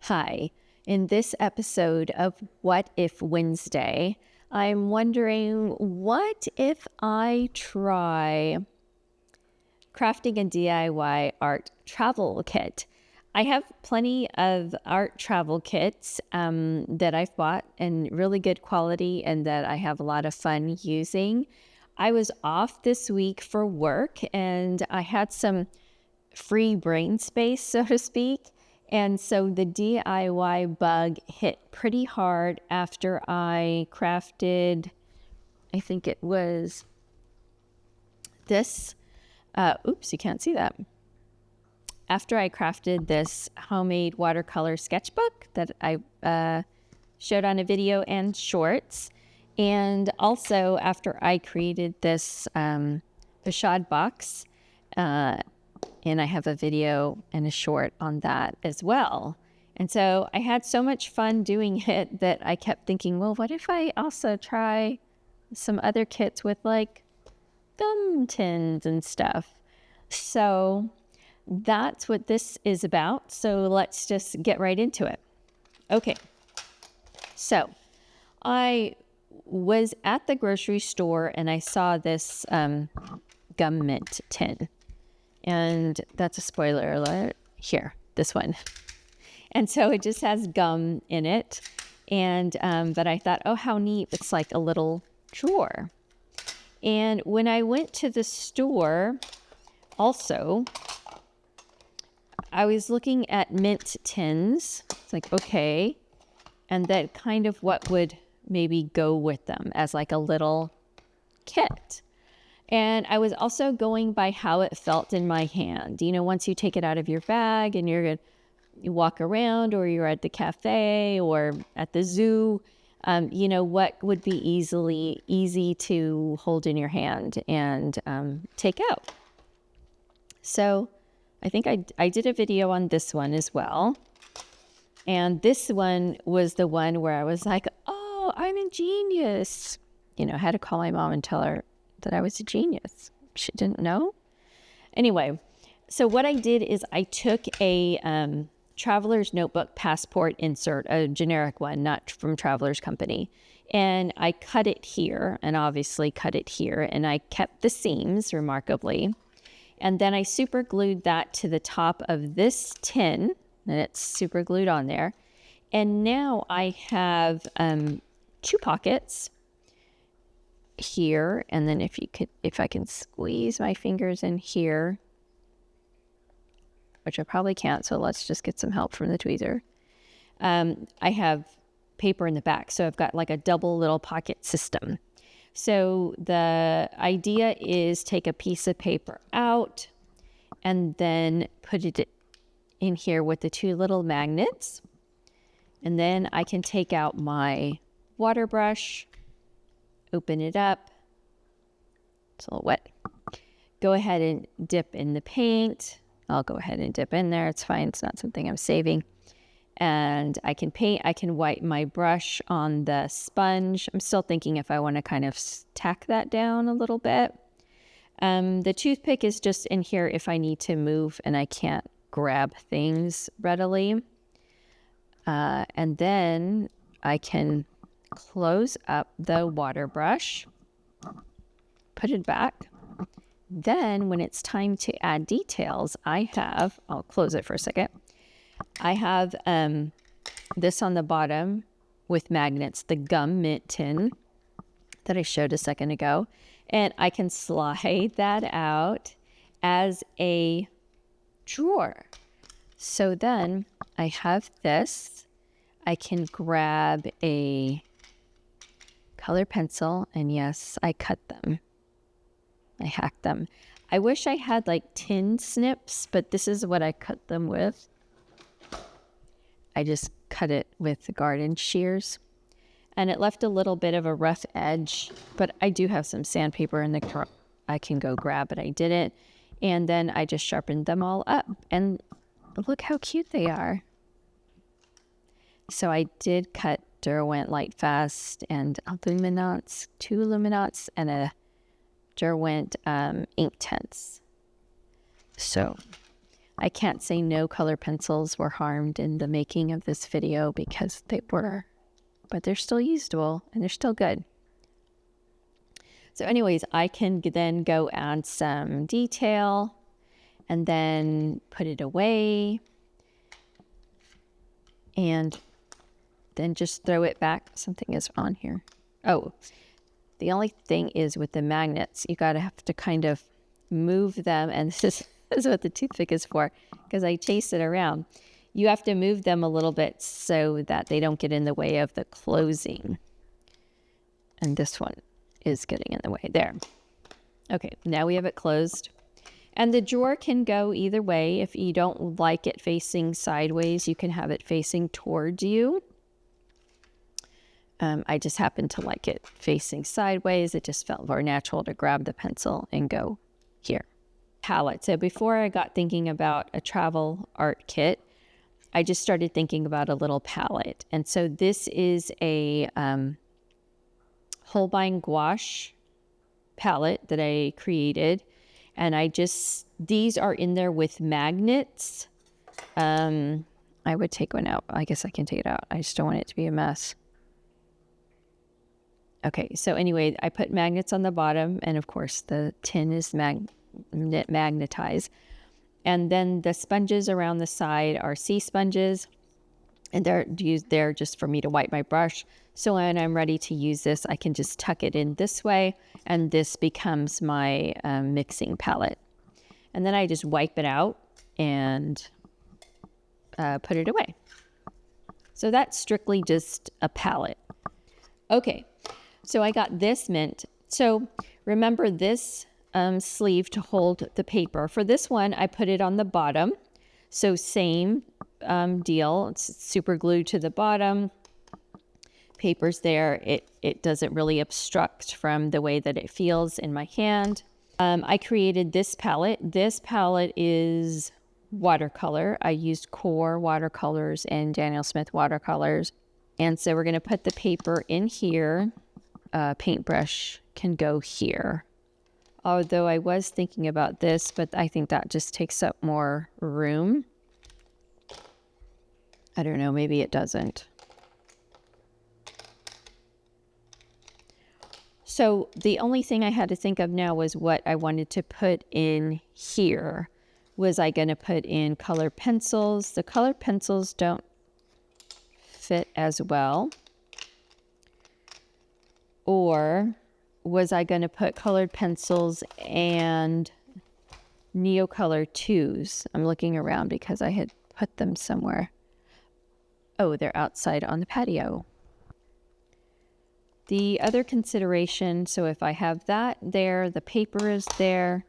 Hi. In this episode of What If Wednesday, I'm wondering what if I try crafting a DIY art travel kit? I have plenty of art travel kits that I've bought in really good quality and that I have a lot of fun using. I was off this week for work and I had some free brain space, so to speak. And so the DIY bug hit pretty hard after I crafted, I think it was this. Oops, you can't see that. After I crafted this homemade watercolor sketchbook that I showed on a video and shorts. And also after I created this Fashad box, and I have a video and a short on that as well. And so I had so much fun doing it that I kept thinking, well, what if I also try some other kits with like gum tins and stuff? So that's what this is about. So let's just get right into it. Okay. So I was at the grocery store and I saw this gum mint tin. And that's a spoiler alert here, this one. And so it just has gum in it. And, but I thought, oh, how neat. It's like a little drawer. And when I went to the store, also, I was looking at mint tins. It's like, okay. And that kind of what would maybe go with them as like a little kit. And I was also going by how it felt in my hand. You know, once you take it out of your bag and you walk around or you're at the cafe or at the zoo, you know, what would be easy to hold in your hand and take out. So I think I did a video on this one as well. And this one was the one where I was like, oh, I'm a genius. You know, I had to call my mom and tell her that I was a genius. She didn't know. Anyway, so what I did is I took a Traveler's Notebook passport insert, a generic one, not from Traveler's Company, and I cut it here and obviously cut it here, and I kept the seams remarkably. And then I super glued that to the top of this tin, and it's super glued on there. And now I have two pockets here, and then if I can squeeze my fingers in here, which I probably can't, so let's just get some help from the tweezer. I have paper in the back, so I've got like a double little pocket system. So the idea is take a piece of paper out and then put it in here with the two little magnets, and then I can take out my water brush, open it up. It's a little wet. Go ahead and dip in the paint. I'll go ahead and dip in there. It's fine. It's not something I'm saving. And I can paint. I can wipe my brush on the sponge. I'm still thinking if I want to kind of tack that down a little bit. The toothpick is just in here if I need to move and I can't grab things readily. And then I can close up the water brush, put it back. Then when it's time to add details, I'll close it for a second. I have this on the bottom with magnets, the gum mint tin that I showed a second ago. And I can slide that out as a drawer. So then I have this. I can grab a color pencil, and yes, I cut them. I hacked them. I wish I had like tin snips, but this is what I cut them with. I just cut it with the garden shears, and it left a little bit of a rough edge, but I do have some sandpaper in the car I can go grab, but I didn't. And then I just sharpened them all up, and look how cute they are. So I did cut Derwent Lightfast and Luminance, 2 Luminance, and a Derwent Inktense. So I can't say no color pencils were harmed in the making of this video because they were, but they're still usable and they're still good. So anyways, I can then go add some detail and then put it away and then just throw it back. Something is on here. Oh, the only thing is with the magnets, you gotta have to kind of move them, and this is what the toothpick is for, because I chase it around. You have to move them a little bit so that they don't get in the way of the closing. And this one is getting in the way there. Okay, now we have it closed. And the drawer can go either way. If you don't like it facing sideways, you can have it facing towards you. I just happen to like it facing sideways. It just felt more natural to grab the pencil and go here. Palette. So before I got thinking about a travel art kit, I just started thinking about a little palette. And so this is a Holbein gouache palette that I created. And these are in there with magnets. I would take one out. I guess I can take it out. I just don't want it to be a mess. Okay, so anyway, I put magnets on the bottom, and of course the tin is magnetized. And then the sponges around the side are sea sponges, and they're used there just for me to wipe my brush. So when I'm ready to use this, I can just tuck it in this way, and this becomes my mixing palette. And then I just wipe it out and put it away. So that's strictly just a palette. Okay, so I got this mint. So remember this sleeve to hold the paper. For this one, I put it on the bottom. So same deal. It's super glued to the bottom. Paper's there. It doesn't really obstruct from the way that it feels in my hand. I created this palette. This palette is watercolor. I used Core watercolors and Daniel Smith watercolors. And so we're going to put the paper in here. Paintbrush can go here. Although I was thinking about this, but I think that just takes up more room. I don't know, maybe it doesn't. So the only thing I had to think of now was what I wanted to put in here. Was I going to put in colored pencils? The colored pencils don't fit as well. Or was I going to put colored pencils and Neocolor 2s? I'm looking around because I had put them somewhere. Oh, they're outside on the patio. The other consideration, so if I have that there, the paper is there,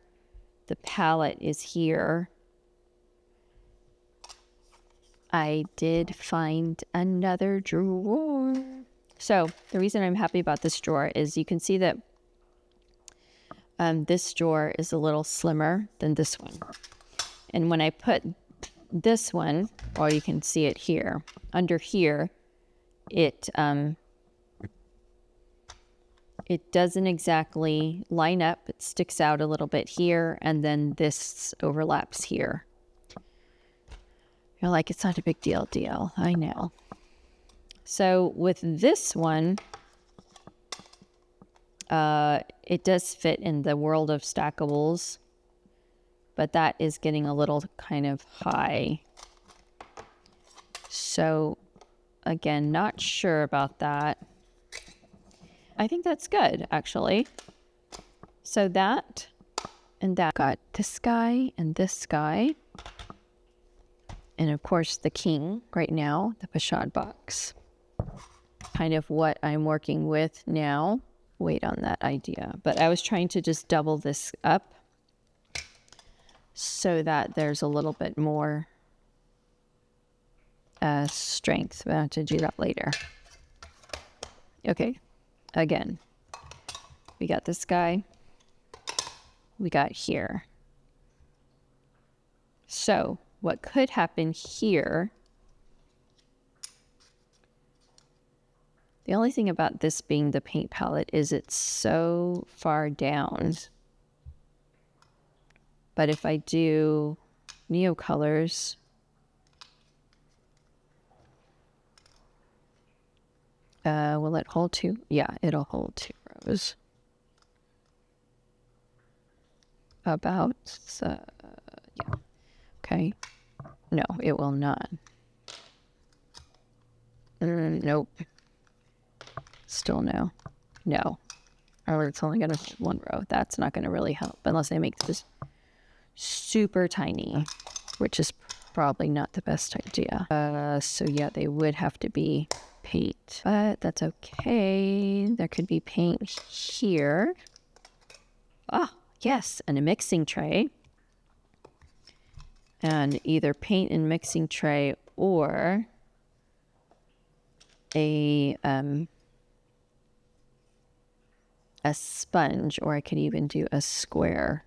the palette is here. I did find another drawer. So the reason I'm happy about this drawer is you can see that this drawer is a little slimmer than this one. And when I put this one, or you can see it here, under here, it doesn't exactly line up. It sticks out a little bit here, and then this overlaps here. You're like, it's not a big deal. I know. So with this one, it does fit in the world of stackables, but that is getting a little kind of high. So again, not sure about that. I think that's good, actually. So that and that got this guy and this guy. And of course the king right now, the Pochade box. Kind of what I'm working with now. Wait on that idea. But I was trying to just double this up so that there's a little bit more strength. I'll have to do that later. Okay. Again, we got this guy. We got here. So what could happen here, the only thing about this being the paint palette is it's so far down. But if I do Neocolors. Will it hold 2? Yeah, it'll hold 2 rows. About, yeah. Okay. No, it will not. Nope. Still no. No. Or it's only going to hold 1 row. That's not going to really help unless I make this super tiny, which is probably not the best idea. So yeah, they would have to be paint, but that's okay. There could be paint here. Ah, yes, and a mixing tray. And either paint and mixing tray or a sponge, or I could even do a square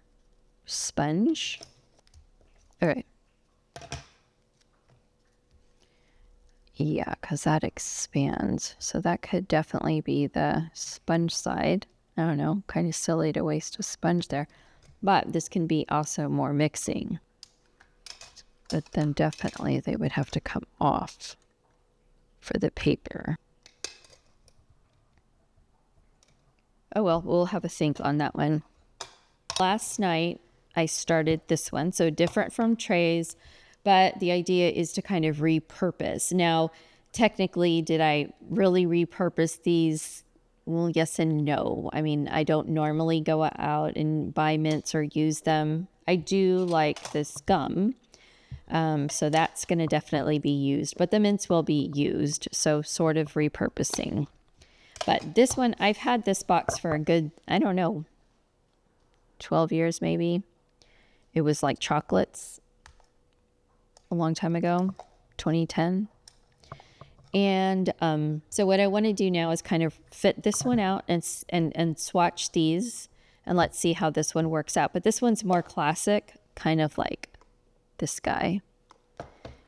sponge. All right. Yeah, because that expands. So that could definitely be the sponge side. I don't know, kind of silly to waste a sponge there. But this can be also more mixing. But then definitely they would have to come off for the paper. Oh well, we'll have a think on that one. Last night I started this one, so different from trays, but the idea is to kind of repurpose. Now, technically, did I really repurpose these? Well, yes and no. I mean, I don't normally go out and buy mints or use them. I do like this gum, so that's going to definitely be used, but the mints will be used, so sort of repurposing. But this one, I've had this box for a good, I don't know, 12 years maybe. It was like chocolates a long time ago, 2010. And so what I want to do now is kind of fit this one out and swatch these, and let's see how this one works out. But this one's more classic, kind of like this guy.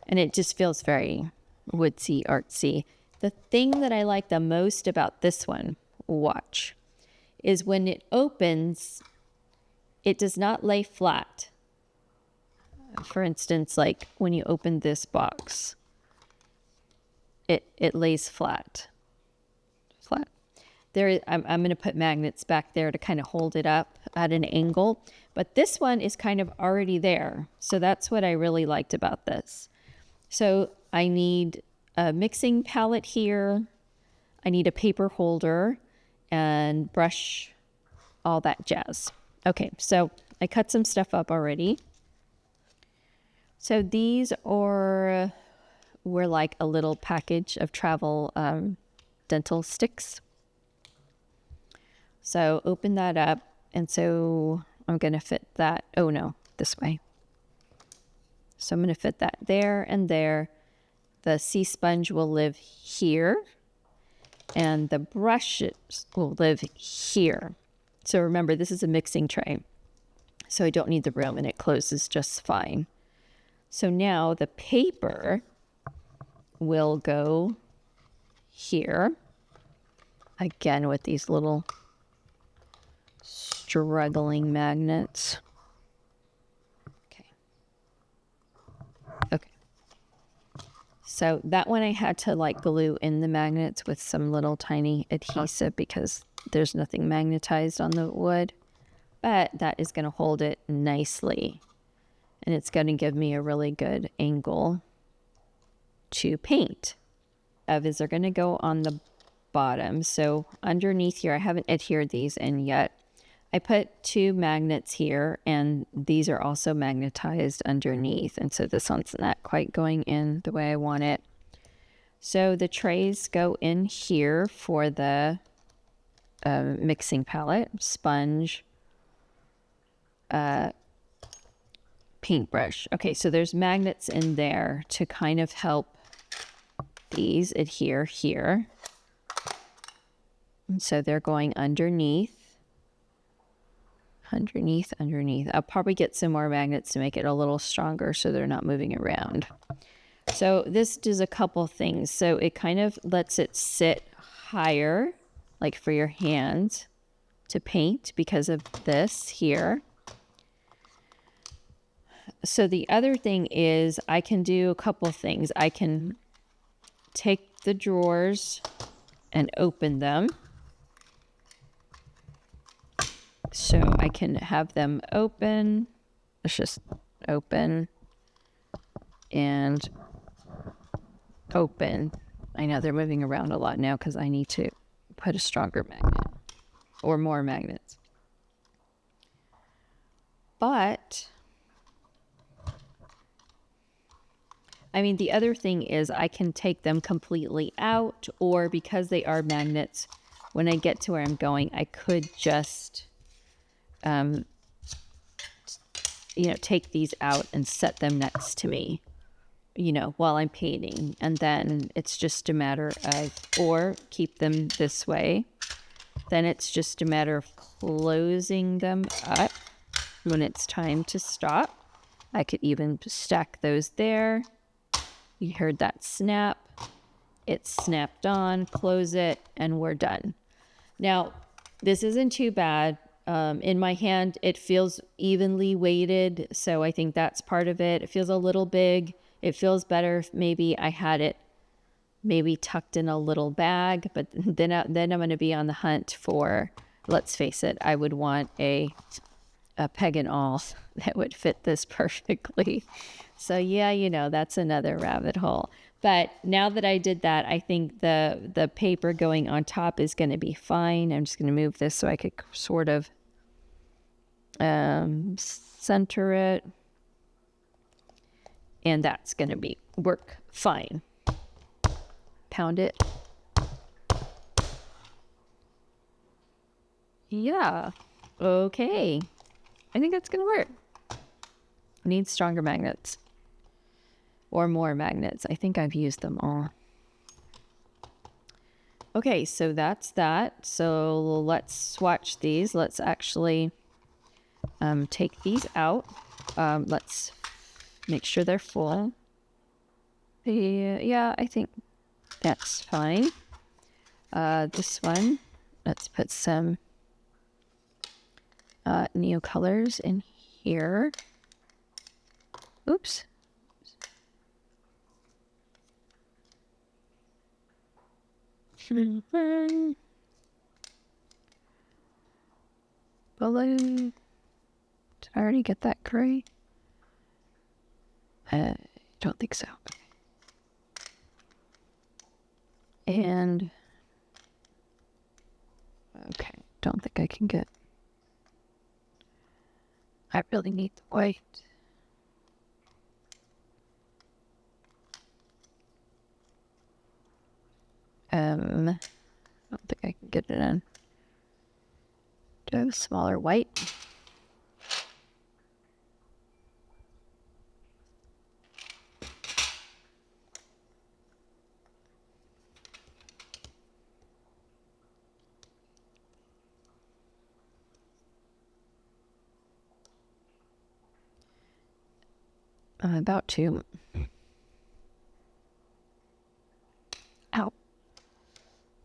And it just feels very woodsy, artsy. The thing that I like the most about this one, watch, is when it opens, it does not lay flat. For instance, like when you open this box, it lays flat. There, I'm going to put magnets back there to kind of hold it up at an angle. But this one is kind of already there. So that's what I really liked about this. So I need a mixing palette here. I need a paper holder and brush, all that jazz. Okay, so I cut some stuff up already. So these were like a little package of travel dental sticks. So open that up, and so I'm going to fit that, oh no, this way. So I'm going to fit that there and there. The sea sponge will live here, and the brushes will live here. So remember, this is a mixing tray, so I don't need the room, and it closes just fine. So now the paper will go here, again with these little struggling magnets. Okay. So that one I had to like glue in the magnets with some little tiny adhesive because there's nothing magnetized on the wood, but that is going to hold it nicely, and it's going to give me a really good angle to paint. Is they're going to go on the bottom. So underneath here, I haven't adhered these in yet. I put 2 magnets here, and these are also magnetized underneath. And so this one's not quite going in the way I want it. So the trays go in here for the mixing palette, sponge, paintbrush. Okay, so there's magnets in there to kind of help these adhere here. And so they're going underneath. I'll probably get some more magnets to make it a little stronger so they're not moving around. So this does a couple things. So it kind of lets it sit higher, like for your hand to paint because of this here. So the other thing is I can do a couple things. I can take the drawers and open them. So I can have them open. Let's just open and open. I know they're moving around a lot now because I need to put a stronger magnet or more magnets. But I mean, the other thing is I can take them completely out, or because they are magnets, when I get to where I'm going, I could just take these out and set them next to me, while I'm painting. And then it's just a matter of, or keep them this way. Then it's just a matter of closing them up when it's time to stop. I could even stack those there. You heard that snap. It's snapped on, close it, and we're done. Now, this isn't too bad. In my hand, it feels evenly weighted, so I think that's part of it. It feels a little big. It feels better if maybe I had it maybe tucked in a little bag, but then I'm going to be on the hunt for, let's face it, I would want a peg and awl that would fit this perfectly. So yeah, that's another rabbit hole. But now that I did that, I think the paper going on top is going to be fine. I'm just going to move this so I could sort of center it. And that's going to work fine. Pound it. Yeah. Okay. I think that's going to work. I need stronger magnets. Or more magnets. I think I've used them all. Okay, so that's that. So let's swatch these. Let's actually take these out. Let's make sure they're full. Yeah, I think that's fine. This one, let's put some Neo colors in here. Oops. Balloon. Did I already get that gray? Don't think so. And okay, don't think I can get. I really need the white. I don't think I can get it in. Do I have a smaller white? I'm about to. Ow.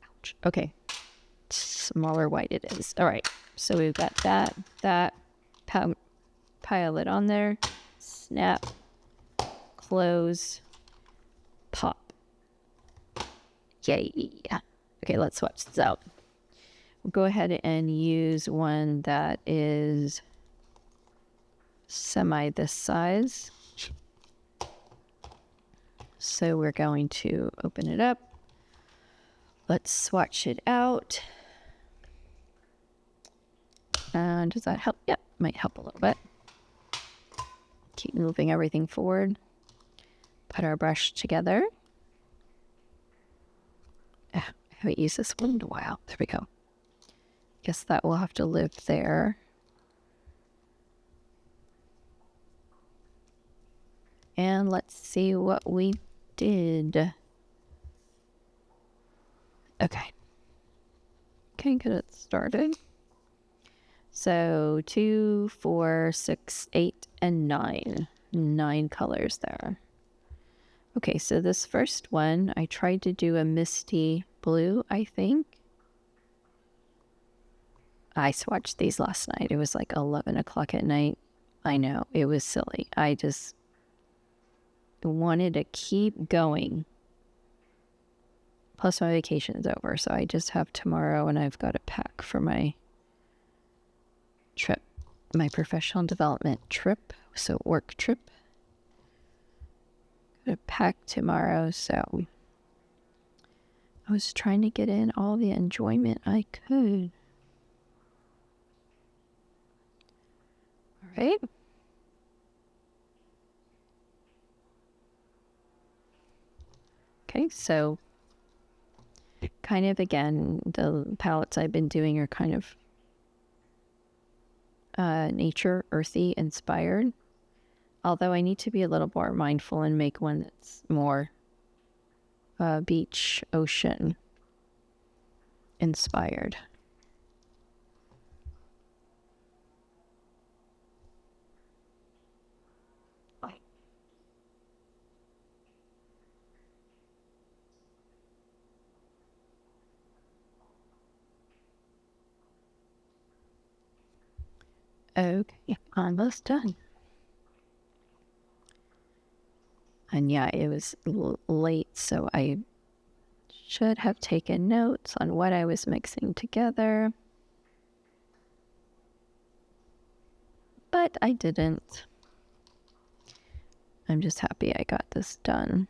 Ouch. Okay. Smaller white it is. All right. So we've got that. Pile it on there. Snap. Close. Pop. Yay. Okay, let's swatch this out. We'll go ahead and use one that is semi this size. So we're going to open it up. Let's swatch it out. And does that help? Yep, might help a little bit. Keep moving everything forward. Put our brush together. I haven't used this one in a while. There we go. Guess that will have to live there. And let's see what we did. Okay. Okay, get it started. So 2, 4, 6, 8, and 9. 9 colors there. Okay, so this first one, I tried to do a misty blue, I think. I swatched these last night. It was like 11 o'clock at night. I know, it was silly. I just wanted to keep going. Plus my vacation is over, so I just have tomorrow and I've got to pack for my trip, my professional development trip, so work trip. Got to pack tomorrow, so I was trying to get in all the enjoyment I could. All right. Okay, so kind of again, the palettes I've been doing are kind of nature, earthy inspired. Although I need to be a little more mindful and make one that's more beach, ocean inspired. Okay, almost done. And yeah, it was late, so I should have taken notes on what I was mixing together. But I didn't. I'm just happy I got this done.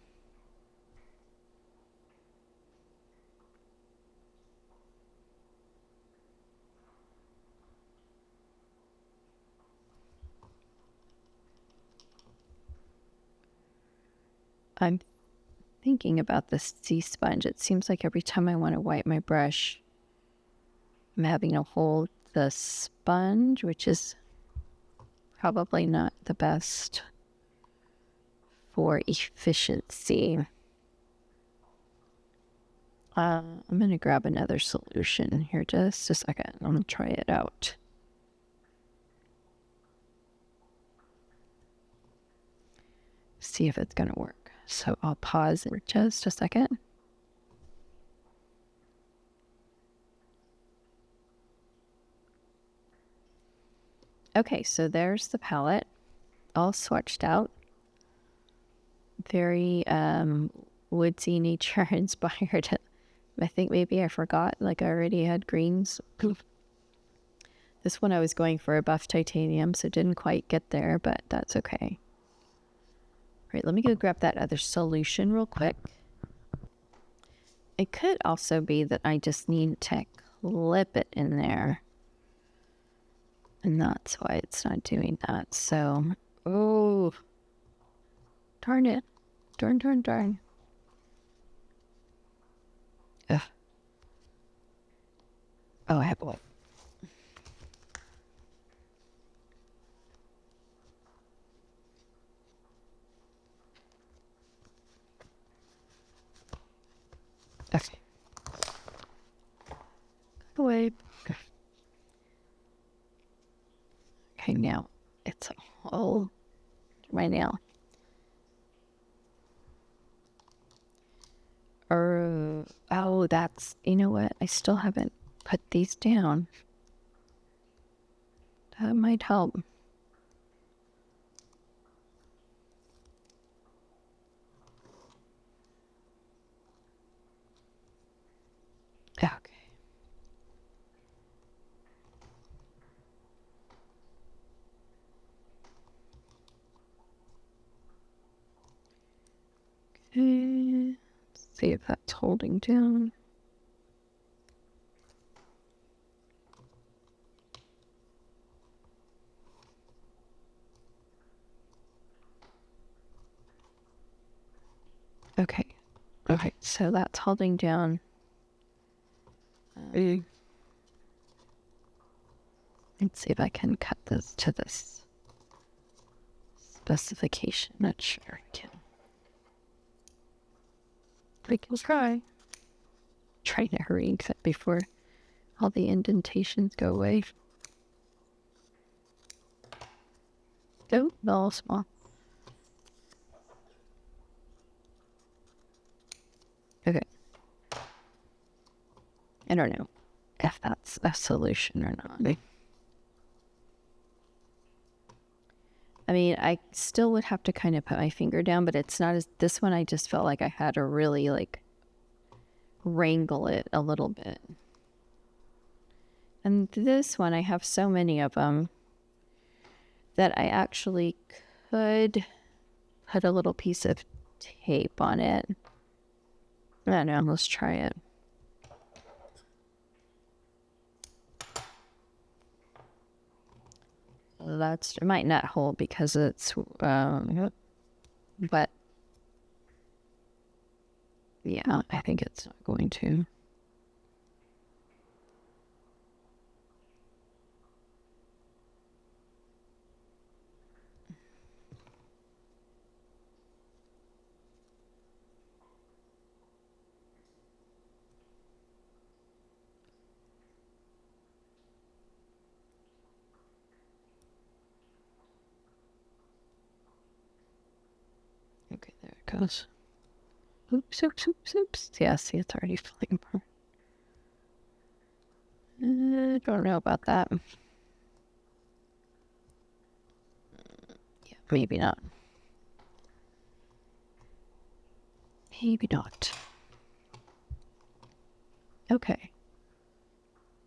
I'm thinking about the sea sponge. It seems like every time I want to wipe my brush, I'm having to hold the sponge, which is probably not the best for efficiency. I'm going to grab another solution here just a second. I'm going to try it out. See if it's going to work. So I'll pause for just a second. Okay, so there's the palette, all swatched out. Very woodsy, nature inspired. I think maybe I forgot, like I already had greens. This one I was going for a buff titanium, so didn't quite get there, but that's okay. All right, let me go grab that other solution real quick. It could also be that I just need to clip it in there. And that's why it's not doing that. So, oh, darn it. Darn. Ugh. Oh, I have a wipe. Okay. Wipe. Okay, now it's all my nail. Oh, that's, you know what? I still haven't put these down. That might help. Okay. Okay. Let's see if that's holding down. Okay. Okay, so that's holding down. Let's see if I can cut this to this specification. Not sure I can. We can try. Trying to hurry and cut before all the indentations go away. Oh, all small. Okay. I don't know if that's a solution or not. I mean, I still would have to kind of put my finger down, but it's not as, this one I just felt like I had to really like wrangle it a little bit. And this one, I have so many of them that I actually could put a little piece of tape on it. I don't know, let's try it. It might not hold because it's but yeah, I think it's not going to. Okay, there it goes. Oops, oops, oops, oops. Yeah, see, it's already falling apart. Don't know about that. Yeah, maybe not. Maybe not. Okay.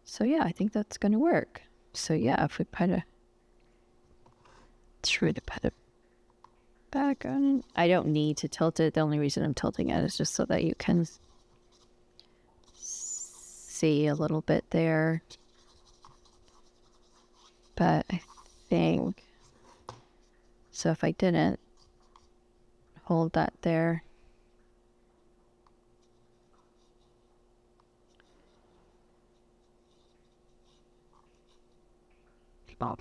So yeah, I think that's going to work. So yeah, if we put a... Try to put it back on. I don't need to tilt it. The only reason I'm tilting it is just so that you can see a little bit there. But I think... So if I didn't hold that there... Bob.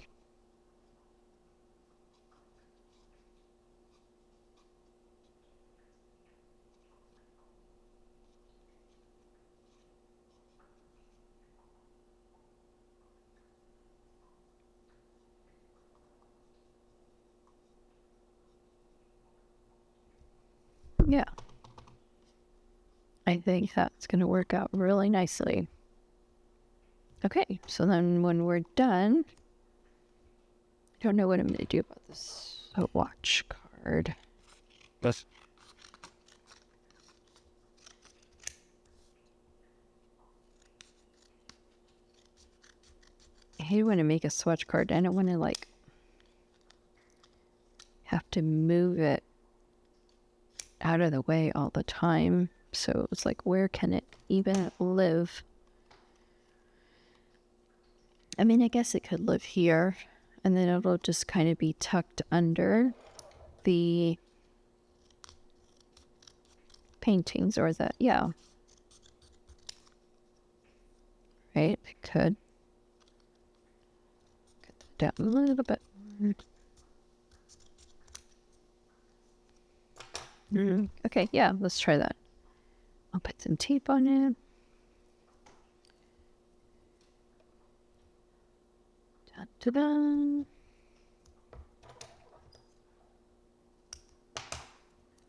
Yeah. I think that's going to work out really nicely. Okay, so then when we're done, I don't know what I'm going to do about this watch card. Yes. I hate when I make a swatch card. I don't want to like have to move it out of the way all the time. So it's like, where can it even live? I mean, I guess it could live here, and then it'll just kind of be tucked under the paintings, or that, yeah. Right, it could. Get that down a little bit. Okay, yeah, let's try that. I'll put some tape on it. Dun-dun-dun.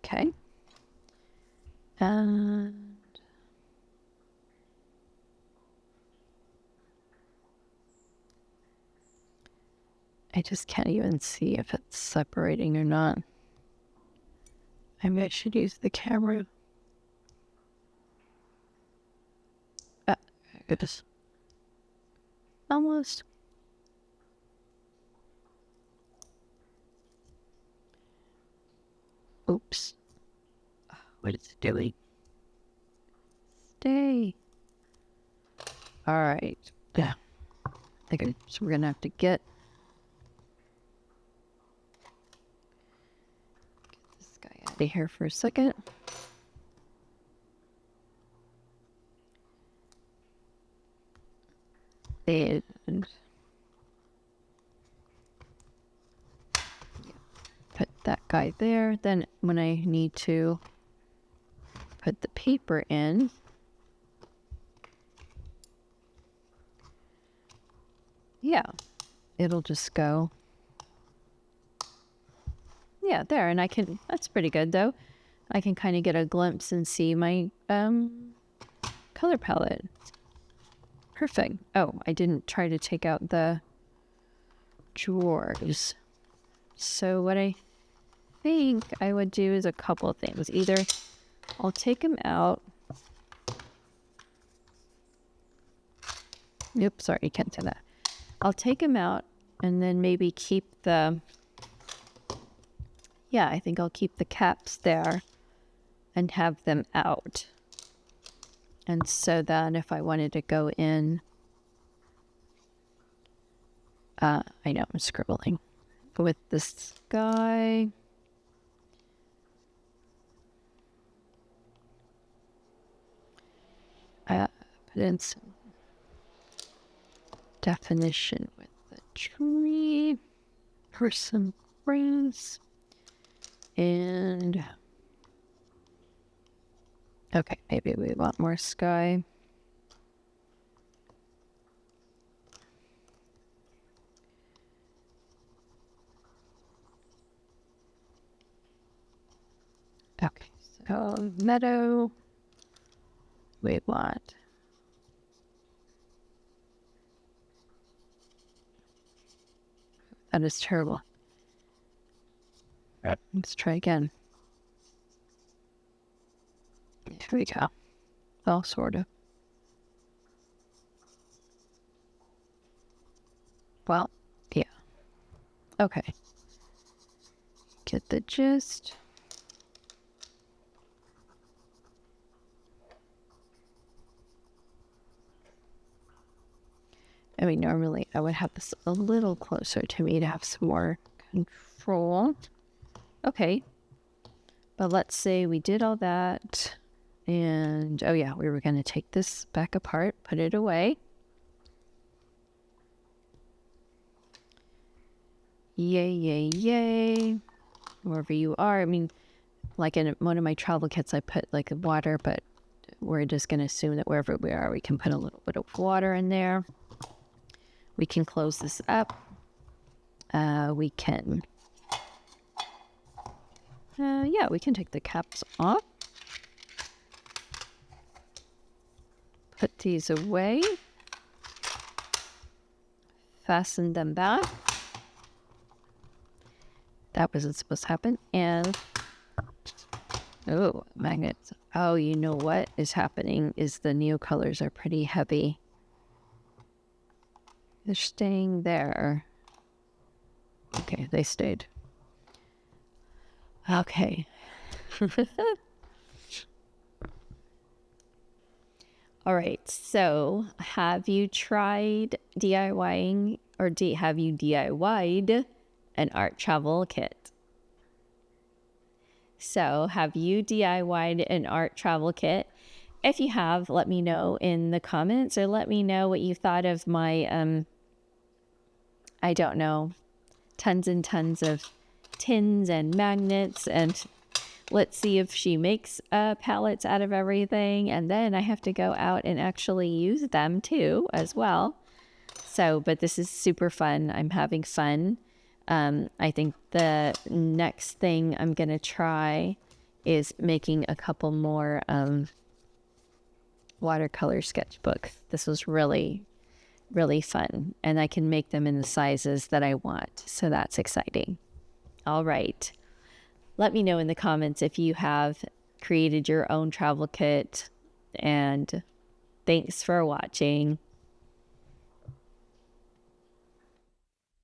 Okay. And I just can't even see if it's separating or not. Maybe I should use the camera. Goodness. Almost. Oops. What is it doing? Stay. All right. Yeah. Okay. So we're gonna have to get this guy out of here for a second. And put that guy there. Then when I need to put the paper in, yeah, it'll just go. Yeah, there. And I can, that's pretty good though. I can kind of get a glimpse and see my color palette. Perfect. Oh, I didn't try to take out the drawers. So what I think I would do is a couple of things. Either I'll take them out. Oops, sorry, you can't do that. I'll take them out and then maybe keep the, yeah, I think I'll keep the caps there and have them out. And so then if I wanted to go in, I know I'm scribbling with the sky. Put in some definition with the tree or some grass. And okay, maybe we want more sky. Okay, so meadow, we want that is terrible. Let's try again. Here we go. Well, sort of. Well, yeah. Okay. Get the gist. I mean, normally I would have this a little closer to me to have some more control. Okay. But let's say we did all that. And, oh yeah, we were going to take this back apart, put it away. Yay, yay, yay. Wherever you are. I mean, like in one of my travel kits, I put like water, but we're just going to assume that wherever we are, we can put a little bit of water in there. We can close this up. We can, yeah, we can take the caps off. Put these away. Fasten them back. That wasn't supposed to happen. And, oh, magnets. Oh, you know what is happening is the Neocolors are pretty heavy. They're staying there. Okay, they stayed. Okay. All right, so have you tried DIYing or have you DIY'd an art travel kit? So have you DIY'd an art travel kit? If you have, let me know in the comments or let me know what you thought of my, I don't know, tons and tons of tins and magnets, and let's see if she makes palettes out of everything, and then I have to go out and actually use them too as well. So, but this is super fun. I'm having fun. I think the next thing I'm gonna try is making a couple more watercolor sketchbooks. This was really fun, and I can make them in the sizes that I want, so that's exciting. All right, let me know in the comments if you have created your own travel kit, and thanks for watching.